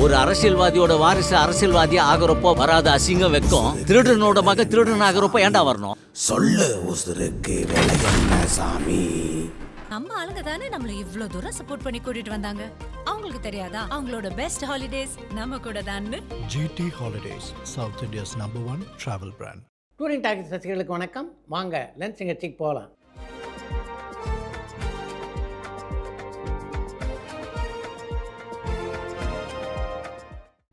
ஒரு அரசியல்வாதியோட வாரிசு அரசியல்வாதியா ஆகிறப்போ வராத அசிங்கம் வெக்கம் திருடனோட மக திருடன் ஆகிறப்போ ஏன்டா வரணும்? சொல்லு உசுருக்கு வேலை என்ன சாமி? நம்ம ஆளுங்க தானே நம்மள இவ்ளோ தூரம் சப்போர்ட் பண்ணி கூட்டிட்டு வந்தாங்க. அவங்களுக்கு தெரியாதா அவங்களோட பெஸ்ட் ஹாலிடேஸ் நம்ம கூட தான்னு? GT Holidays, South India's #1 travel brand. Touring Talkies ரசிகர்களுக்கு வணக்கம். வாங்க லன்ச் நிகழ்ச்சிக்கு போகலாம்.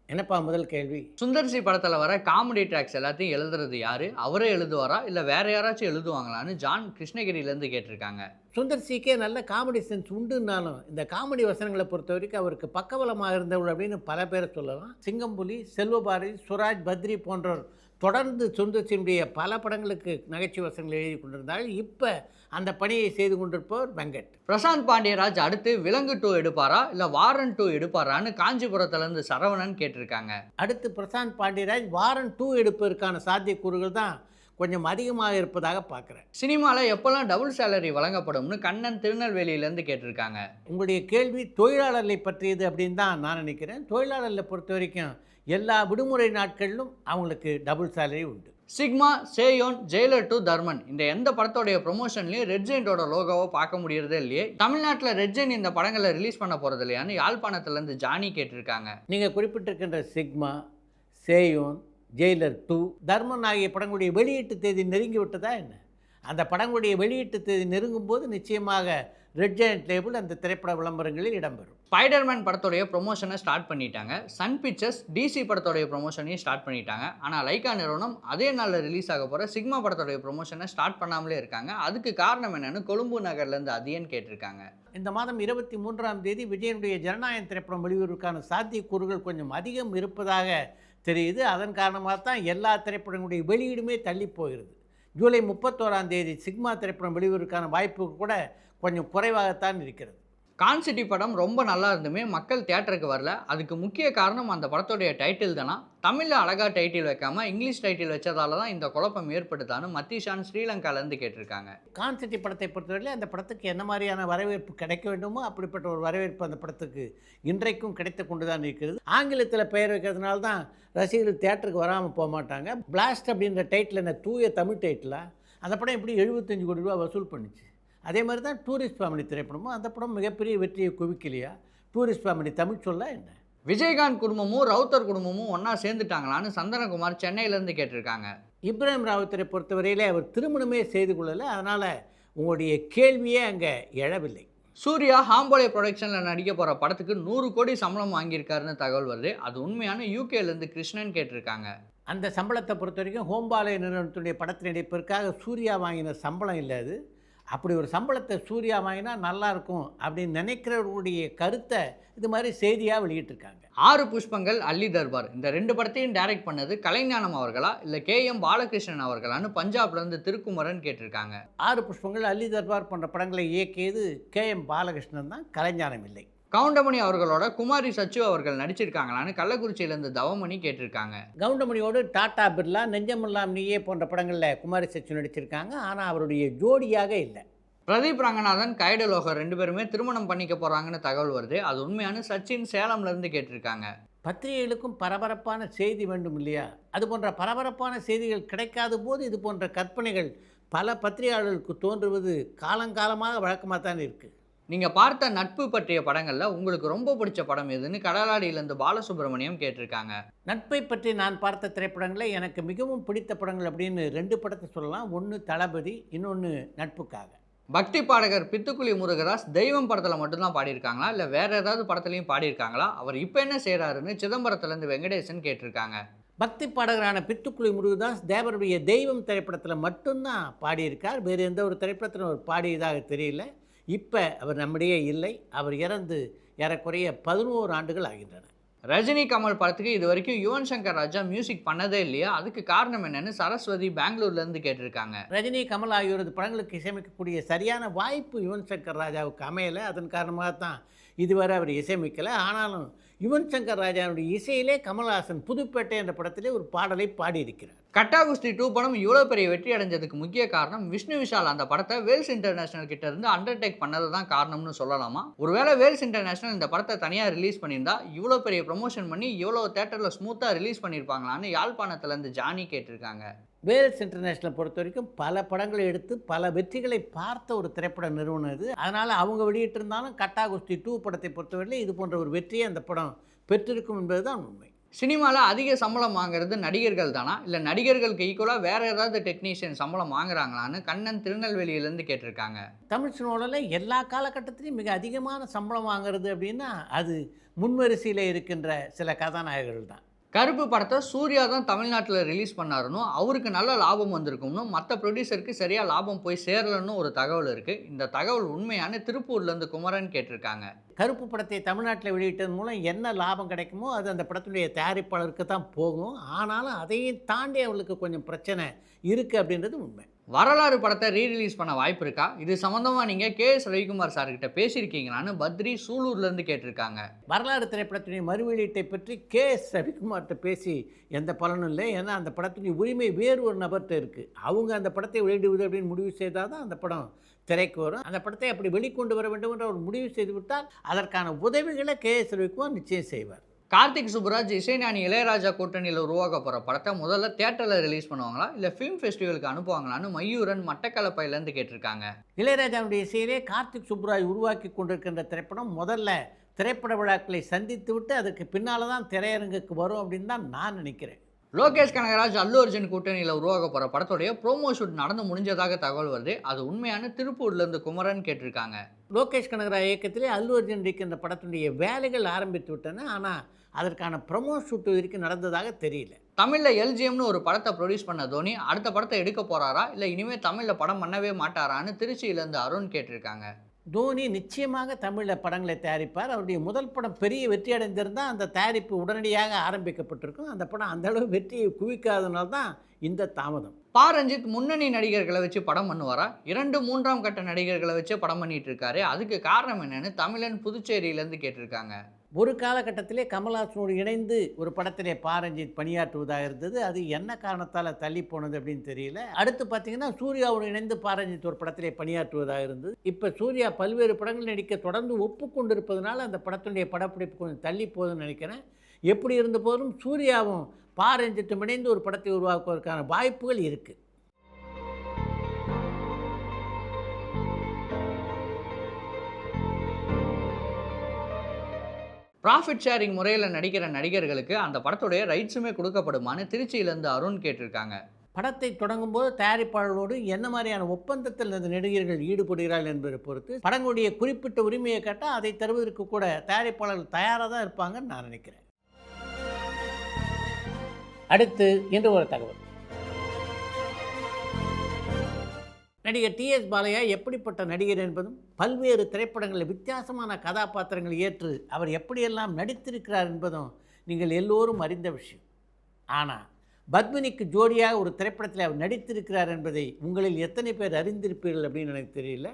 என்னப்பா முதல் கேள்வி? சுந்தர்சி படத்தில் வர காமெடி ட்ராக்ஸ் எல்லாத்தையும் எழுதுறது யாரு? அவரே எழுதுவாரா இல்லை வேற யாராச்சும் எழுதுவாங்களான்னு ஜான் கிருஷ்ணகிரியிலேருந்து கேட்டிருக்காங்க. சுந்தர்சிக்கே நல்ல காமெடி சென்ஸ் உண்டுன்னாலும் இந்த காமெடி வசனங்களை பொறுத்த வரைக்கும் அவருக்கு பக்கபலமாக இருந்தவள் அப்படின்னு பல பேரை சொல்லலாம். சிங்கம்புலி, செல்வபாரதி, சுராஜ், பத்ரி போன்றோர் தொடர்ந்து சுந்தர்சியினுடைய பல படங்களுக்கு நகைச்சுவை வசனங்கள் எழுதி கொண்டிருந்தால் இப்போ அந்த பணியை செய்து கொண்டிருப்பவர் வெங்கட். பிரசாந்த் பாண்டியராஜ் அடுத்து விலங்கு 2 எடுப்பாரா இல்லை வாரன் 2 எடுப்பாரான்னு காஞ்சிபுரத்துலேருந்து சரவணன் கேட்டிருக்காங்க. அடுத்து பிரசாந்த் பாண்டியராஜ் வாரன் 2 எடுப்பதற்கான சாத்தியக்கூறுகள் தான் கொஞ்சம் அதிகமாக இருப்பதாக பார்க்குறேன். சினிமாவில் எப்போல்லாம் டபுள் சேலரி வழங்கப்படும்னு கண்ணன் திருநெல்வேலியிலேருந்து கேட்டிருக்காங்க. உங்களுடைய கேள்வி தொழிலாளர்களை பற்றியது அப்படின்னு தான் நான் நினைக்கிறேன். தொழிலாளர்களை பொறுத்த வரைக்கும் எல்லா விடுமுறை நாட்களிலும் அவங்களுக்கு டபுள் சேலரி உண்டு. சிக்மா, சேயோன், ஜெயிலர் 2, தர்மன் இந்த எந்த படத்தோடைய ப்ரொமோஷன்லையும் ரெட் ஜெயின்டோட லோகோவை பார்க்க முடியறதே இல்லையே. தமிழ்நாட்டில் ரெட் ஜெயின் இந்த படங்களை ரிலீஸ் பண்ண போகிறது இல்லையான்னு யாழ்ப்பாணத்துலேருந்து ஜானி கேட்டிருக்காங்க. நீங்கள் குறிப்பிட்டிருக்கின்ற சிக்மா, சேயோன், ஜெயிலர் 2, தர்மன் ஆகிய படங்களுடைய வெளியீட்டு தேதி நெருங்கி விட்டதா என்ன? அந்த படங்களுடைய வெளியீட்டு தேதி நெருங்கும் போது நிச்சயமாக ரெட் ஜெயண்ட் லேபிள் அந்த திரைப்பட விளம்பரங்களில் இடம்பெறும். ஸ்பைடர்மேன் படத்தோடைய ப்ரொமோஷனை ஸ்டார்ட் பண்ணிட்டாங்க. சன் பிக்சர்ஸ் டிசி படத்தோடைய ப்ரொமோஷனையும் ஸ்டார்ட் பண்ணிட்டாங்க. ஆனால் லைக்கா நிறுவனம் அதே நாளில் ரிலீஸ் ஆக போகிற சிக்மா படத்தோடைய ப்ரொமோஷனை ஸ்டார்ட் பண்ணாமலே இருக்காங்க. அதுக்கு காரணம் என்னன்னு கொழும்பு நகர்லேருந்து அதியன் கேட்டிருக்காங்க. இந்த மாதம் 23ஆம் தேதி விஜயனுடைய ஜனநாயகம் திரைப்படம் வெளிவருவதற்கான சாத்தியக்கூறுகள் கொஞ்சம் அதிகம் இருப்பதாக தெரியுது. அதன் காரணமாக தான் எல்லா திரைப்படங்களுடைய வெளியீடுமே தள்ளி போகிறது. ஜூலை 31ஆம் தேதி சிக்மா திரைப்படம் வெளிவருவதற்கான வாய்ப்பு கூட கொஞ்சம் குறைவாகத்தான் இருக்கிறது. கான்சிட்டி படம் ரொம்ப நல்லா இருந்துமே மக்கள் தியேட்டருக்கு வரல. அதுக்கு முக்கிய காரணம் அந்த படத்தோடைய டைட்டில் தானா? தமிழில் அழகாக டைட்டில் வைக்காம இங்கிலீஷ் டைட்டில் வச்சதால தான் இந்த குழப்பம் ஏற்படுதான்னு மத்திஷான் ஸ்ரீலங்காலேருந்து கேட்டிருக்காங்க. கான்சிட்டி படத்தை பொறுத்தவரையில் அந்த படத்துக்கு என்ன மாதிரியான வரவேற்பு கிடைக்க வேண்டுமோ அப்படிப்பட்ட ஒரு வரவேற்பு அந்த படத்துக்கு இன்றைக்கும் கிடைத்து கொண்டு தான் இருக்கிறது. ஆங்கிலத்தில் பெயர் வைக்கிறதுனால தான் ரசிகர்கள் தியேட்டருக்கு வராமல் போக மாட்டாங்க. பிளாஸ்ட் அப்படின்ற டைட்டில் என்ன தூய தமிழ் டைட்டிலாக? அந்த படம் எப்படி 75 கோடி ரூபா வசூல் பண்ணிச்சு. அதே மாதிரி தான் டூரிஸ்ட் ஃபேமிலி திரைப்படமும் அந்த படம் மிகப்பெரிய வெற்றியை குவிக்கலையா? டூரிஸ்ட் ஃபேமிலி தமிழ் சொல்ல என்ன? விஜயகாந்த் குடும்பமும் ரவுத்தர் குடும்பமும் ஒன்றா சேர்ந்துட்டாங்களான்னு சந்தனகுமார் சென்னையிலேருந்து கேட்டிருக்காங்க. இப்ராஹிம் ராவுத்தரை பொறுத்தவரையிலே அவர் திருமணமே செய்து கொள்ளலை. அதனால் உங்களுடைய கேள்வியே அங்கே எழவில்லை. சூர்யா ஹாம்போலே ப்ரொடக்ஷனில் நடிக்க போகிற படத்துக்கு 100 கோடி சம்பளம் வாங்கியிருக்காருன்னு தகவல் வருது. அது உண்மையான? யூகேலேருந்து கிருஷ்ணன் கேட்டிருக்காங்க. அந்த சம்பளத்தை பொறுத்த வரைக்கும் ஹோம்பாலே நிறுவனத்துடைய படத்தில் நடிப்பதற்காக சூர்யா வாங்கின சம்பளம் இல்லை அது. அப்படி ஒரு சம்பளத்தை சூர்யா வாங்கினா நல்லாயிருக்கும் அப்படின்னு நினைக்கிறவர்களுடைய கருத்தை இது மாதிரி செய்தியாக வெளியிட்டிருக்காங்க. 6 புஷ்பங்கள், அள்ளி தர்பார் இந்த 2 படத்தையும் டைரக்ட் பண்ணது கலைஞானம் அவர்களா இல்லை KM பாலகிருஷ்ணன் அவர்களான்னு பஞ்சாப்லேருந்து திருக்குமரன் கேட்டிருக்காங்க. 6 புஷ்பங்கள், அள்ளி தர்பார் போன்ற படங்களை இயக்கியது KM பாலகிருஷ்ணன் தான், கலைஞானம் இல்லை. கவுண்டமணி அவர்களோட குமாரி சச்சு அவர்கள் நடிச்சிருக்காங்களான்னு கள்ளக்குறிச்சியிலேருந்து தவமணி கேட்டிருக்காங்க. கவுண்டமணியோடு டாடா பிர்லா, நெஞ்சமெல்லாம் நீயே போன்ற படங்களில் குமாரி சச்சு நடிச்சிருக்காங்க. ஆனால் அவருடைய ஜோடியாக இல்லை. பிரதீப் ரங்கநாதன், கைடலோகர் 2 பேருமே திருமணம் பண்ணிக்க போகிறாங்கன்னு தகவல் வருது. அது உண்மையான? சச்சின் சேலம்லேருந்து கேட்டிருக்காங்க. பத்திரிகைகளுக்கும் பரபரப்பான செய்தி வேண்டும் இல்லையா? அது போன்ற பரபரப்பான செய்திகள் கிடைக்காத போது இது போன்ற கற்பனைகள் பல பத்திரிகையாளர்களுக்கு தோன்றுவது காலங்காலமாக வழக்கமாக தான் இருக்குது. நீங்கள் பார்த்த நட்பு பற்றிய படங்களில் உங்களுக்கு ரொம்ப பிடிச்ச படம் எதுன்னு கடலாடியிலேருந்து பாலசுப்ரமணியம் கேட்டிருக்காங்க. நட்பை பற்றி நான் பார்த்த திரைப்படங்களில் எனக்கு மிகவும் பிடித்த படங்கள் அப்படின்னு 2 படத்தை சொல்லலாம். ஒன்று தளபதி, இன்னொன்று நட்புக்காக. பக்தி பாடகர் பித்துக்குளி முருகதாஸ் தெய்வம் படத்தில் மட்டும்தான் பாடியிருக்காங்களா இல்லை வேறு ஏதாவது படத்துலையும் பாடியிருக்காங்களா? அவர் இப்போ என்ன செய்கிறாருன்னு சிதம்பரத்துலேருந்து வெங்கடேசன் கேட்டிருக்காங்க. பக்தி பாடகரான பித்துக்குளி முருகதாஸ் தேவருடைய தெய்வம் திரைப்படத்தில் மட்டும்தான் பாடியிருக்கார். வேறு எந்த ஒரு திரைப்படத்திலும் அவர் பாடியதாக தெரியல. இப்போ அவர் நம்மிடையே இல்லை. அவர் இறந்து ஏறக்குறைய 11 ஆண்டுகள் ஆகின்றன. ரஜினி கமல் படத்துக்கு இது வரைக்கும் யுவன் சங்கர் ராஜா மியூசிக் பண்ணதே இல்லையா? அதுக்கு காரணம் என்னன்னு சரஸ்வதி பெங்களூர்லேருந்து கேட்டிருக்காங்க. ரஜினி, கமல் ஆகியோரது படங்களுக்கு இசையமைக்கக்கூடிய சரியான வாய்ப்பு யுவன் சங்கர் ராஜாவுக்கு அமையலை. அதன் காரணமாக தான் இதுவரை அவர் இசையமைக்கலை. ஆனாலும் யுவன் சங்கர் ராஜாவுடைய இசையிலே கமல்ஹாசன் புதுப்பேட்டை என்ற படத்திலே ஒரு பாடலை பாடியிருக்கிறார். கட்டா குஸ்தி 2 படம் இவ்வளோ பெரிய வெற்றி அடைஞ்சதுக்கு முக்கிய காரணம் விஷ்ணு விஷால் அந்த படத்தை வேல்ஸ் இன்டர்நேஷனல் கிட்ட இருந்து அண்டர்டேக் பண்ணது தான் காரணம்னு சொல்லலாமா? ஒருவேளை வேல்ஸ் இன்டர்நேஷனல் இந்த படத்தை தனியாக ரிலீஸ் பண்ணியிருந்தா இவ்வளோ பெரிய ப்ரொமோஷன் பண்ணி இவ்வளோ தேட்டரில் ஸ்மூத்தாக ரிலீஸ் பண்ணியிருப்பாங்களான்னு யாழ்ப்பாணத்துலேருந்து ஜானி கேட்டிருக்காங்க. வேல்ஸ் இன்டர்நேஷனல் பொறுத்த வரைக்கும் பல படங்களை எடுத்து பல வெற்றிகளை பார்த்த ஒரு திரைப்பட நிறுவனம் இது. அதனால் அவங்க வெளியிட்டிருந்தாலும் கட்டா குஸ்தி 2 படத்தை பொறுத்தவரையில் இது போன்ற ஒரு வெற்றியை அந்த படம் பெற்றிருக்கும் என்பது தான் உண்மை. சினிமாவில் அதிக சம்பளம் வாங்குறது நடிகர்கள் தானா, இல்லை நடிகர்களுக்கு ஈக்குவலாக வேறு ஏதாவது டெக்னீஷியன் சம்பளம் வாங்குறாங்களான்னு கண்ணன் திருநெல்வேலியிலேருந்து கேட்டிருக்காங்க. தமிழ் சினிமாவில் எல்லா காலகட்டத்திலையும் மிக அதிகமான சம்பளம் வாங்குறது அப்படின்னா அது முன்வரிசையில் இருக்கின்ற சில கதாநாயகர்கள் தான். கருப்பு படத்தை சூர்யா தான் தமிழ்நாட்டில் ரிலீஸ் பண்ணாருன்னு அவருக்கு நல்ல லாபம் வந்திருக்கும்னு மற்ற ப்ரொடியூசருக்கு சரியாக லாபம் போய் சேரலன்னு ஒரு தகவல் இருக்குது. இந்த தகவல் உண்மையான திருப்பூர்லேருந்து குமரன் கேட்டிருக்காங்க. கருப்பு படத்தை தமிழ்நாட்டில் வெளியிட்டது மூலம் என்ன லாபம் கிடைக்குமோ அது அந்த படத்துடைய தயாரிப்பாளருக்கு தான் போகும். ஆனாலும் அதையும் தாண்டி அவங்களுக்கு கொஞ்சம் பிரச்சனை இருக்குது அப்படின்றது உண்மை. வரலாறு படத்தை ரீரிலீஸ் பண்ண வாய்ப்பு இருக்கா? இது சம்மந்தமாக நீங்கள் கேஎஸ் ரவிக்குமார் சார்கிட்ட பேசியிருக்கீங்களான்னு பத்ரி சூலூர்லேருந்து கேட்டிருக்காங்க. வரலாறு திரைப்படத்துடைய மறுவெளியீட்டை பற்றி கேஎஸ் ரவிக்குமார்கிட்ட பேசி எந்த பலனும் இல்லை. ஏன்னா அந்த படத்துடைய உரிமை வேறு ஒரு நபர்கிட்ட இருக்குது. அவங்க அந்த படத்தை வெளியிடுவது அப்படின்னு முடிவு செய்தால் தான் அந்த படம் திரைக்கு வரும். அந்த படத்தை அப்படி வெளிக்கொண்டு வர வேண்டும் என்ற ஒரு முடிவு செய்துவிட்டால் அதற்கான உதவிகளை கேஎஸ் ரவிக்குமார் நிச்சயம் செய்வார். கார்த்திக் சுப்புராஜ் இசைஞானி இளையராஜா கூட்டணியில் உருவாக்க போகிற படத்தை முதல்ல தியேட்டரில் ரிலீஸ் பண்ணுவாங்களா இல்லை ஃபிலிம் ஃபெஸ்டிவலுக்கு அனுப்புவாங்களான்னு மயூரன் மட்டக்களப்பையிலேருந்து கேட்டிருக்காங்க. இளையராஜாவுடைய இசையிலே கார்த்திக் சுப்புராஜ் உருவாக்கி கொண்டிருக்கின்ற திரைப்படம் முதல்ல திரைப்பட விழாக்களை சந்தித்து விட்டு அதுக்கு பின்னால் தான் திரையரங்குக்கு வரும் அப்படின்னு தான் நான் நினைக்கிறேன். லோகேஷ் கனகராஜ் அல்லு அர்ஜுன் கூட்டணியில் உருவாக்க போகிற படத்துடைய ப்ரோமோ ஷூட் நடந்து முடிஞ்சதாக தகவல் வருது. அது உண்மையான திருப்பூர்லேருந்து குமரன் கேட்டிருக்காங்க. லோகேஷ் கனகராஜ் இயக்கத்திலே அல்லு அர்ஜுன் இருக்கின்ற படத்துடைய வேலைகள் ஆரம்பித்து விட்டன. ஆனால் அதற்கான ப்ரொமோ ஷூட் வரைக்கும் நடந்ததாக தெரியல. தமிழில் எல்ஜிஎம்னு ஒரு படத்தை ப்ரொடியூஸ் பண்ண தோனி அடுத்த படத்தை எடுக்க போகிறாரா இல்லை இனிமேல் தமிழில் படம் பண்ணவே மாட்டாரான்னு திருச்சியிலேருந்து அருண் கேட்டிருக்காங்க. தோனி நிச்சயமாக தமிழில் படங்களை தயாரிப்பார். அவருடைய முதல் படம் பெரிய வெற்றி அடைந்திருந்தால் அந்த தயாரிப்பு உடனடியாக ஆரம்பிக்கப்பட்டிருக்கும். அந்த படம் அந்தளவு வெற்றியை குவிக்காதனால தான் இந்த தாமதம். ரஞ்சித் முன்னணி நடிகர்களை வச்சு படம் பண்ணுவாரா? 2-3ஆம் கட்ட நடிகர்களை வச்சு படம் பண்ணிட்டு இருக்காரு. அதுக்கு காரணம் என்னன்னு தமிழன் புதுச்சேரியிலேருந்து கேட்டிருக்காங்க. ஒரு காலகட்டத்திலே கமல்ஹாசனோடு இணைந்து ஒரு படத்திலே ரஞ்சித் பணியாற்றுவதாக இருந்தது. அது என்ன காரணத்தால் தள்ளி போனது அப்படின்னு தெரியல. அடுத்து பார்த்தீங்கன்னா சூர்யாவோடு இணைந்து ரஞ்சித் ஒரு படத்திலே பணியாற்றுவதாக இருந்தது. இப்போ சூர்யா பல்வேறு படங்கள் நடிக்க தொடர்ந்து ஒப்புக்கொண்டிருப்பதனால அந்த படத்தினுடைய படப்பிடிப்பு கொஞ்சம் தள்ளி போகுதுன்னு நினைக்கிறேன். எப்படி இருந்த போதும் சூர்யாவும் ரஞ்சித்தும் இணைந்து ஒரு படத்தை உருவாக்குவதற்கான வாய்ப்புகள் இருக்குது. ப்ராஃபிட் ஷேரிங் முறையில் நடிக்கிற நடிகர்களுக்கு அந்த படத்துடைய ரைட்ஸுமே கொடுக்கப்படுமான்னு திருச்சியிலேருந்து அருண் கேட்டிருக்காங்க. படத்தை தொடங்கும் போது தயாரிப்பாளர்களோடு என்ன மாதிரியான ஒப்பந்தத்தில் அந்த நடிகர்கள் ஈடுபடுகிறார்கள் என்பதை பொறுத்து படங்களுடைய குறிப்பிட்ட உரிமையை கேட்டால் அதை தருவதற்கு கூட தயாரிப்பாளர்கள் தயாராக தான் இருப்பாங்கன்னு நான் நினைக்கிறேன். அடுத்து இன்று ஒரு தகவல். நடிகர் டிஎஸ் பாலையா எப்படிப்பட்ட நடிகர் என்பதும் பல்வேறு திரைப்படங்களில் வித்தியாசமான கதாபாத்திரங்களை ஏற்று அவர் எப்படியெல்லாம் நடித்திருக்கிறார் என்பதும் நீங்கள் எல்லோரும் அறிந்த விஷயம். ஆனால் பத்மினிக்கு ஜோடியாக ஒரு திரைப்படத்தில் அவர் நடித்திருக்கிறார் என்பதை உங்களில் எத்தனை பேர் அறிந்திருப்பீர்கள் அப்படின்னு எனக்கு தெரியல.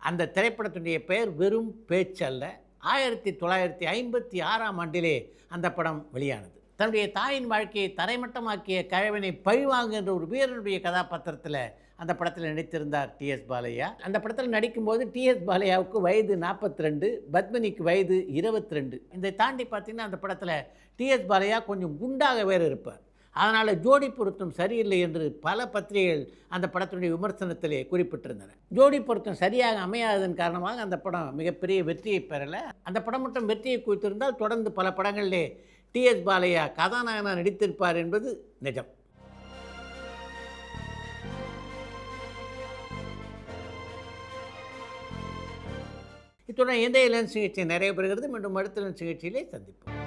அந்த திரைப்படத்துடைய பெயர் வெறும் பேச்சல்ல. 1956ஆம் ஆண்டிலே அந்த படம் வெளியானது. தன்னுடைய தாயின் வாழ்க்கையை தரைமட்டமாக்கிய கழவனை பழிவாங்குகின்ற ஒரு வீரனுடைய கதாபாத்திரத்தில் அந்த படத்தில் நடித்திருந்தார் டிஎஸ் பாலையா. அந்த படத்தில் நடிக்கும்போது டிஎஸ் பாலையாவுக்கு வயது 42, பத்மினிக்கு வயது 22. இதை தாண்டி பார்த்திங்கன்னா அந்த படத்தில் டிஎஸ் பாலையா கொஞ்சம் குண்டாக வேறு இருப்பார். அதனால் ஜோடி பொருத்தம் சரியில்லை என்று பல பத்திரிகைகள் அந்த படத்தினுடைய விமர்சனத்திலே குறிப்பிட்டிருந்தன. ஜோடி பொருத்தம் சரியாக அமையாததன் காரணமாக அந்த படம் மிகப்பெரிய வெற்றியை பெறலை. அந்த படம் மட்டும் வெற்றியை குவித்திருந்தால் தொடர்ந்து பல படங்களிலே டிஎஸ் பாலையா கதாநாயகனாக நடித்திருப்பார் என்பது நிஜம். இத்துடன் இன்றைய லென்ஸ் நிகழ்ச்சி நிறைய பெறுகிறது. மீண்டும் அடுத்த லென்ஸ் நிகழ்ச்சியிலே சந்திப்போம்.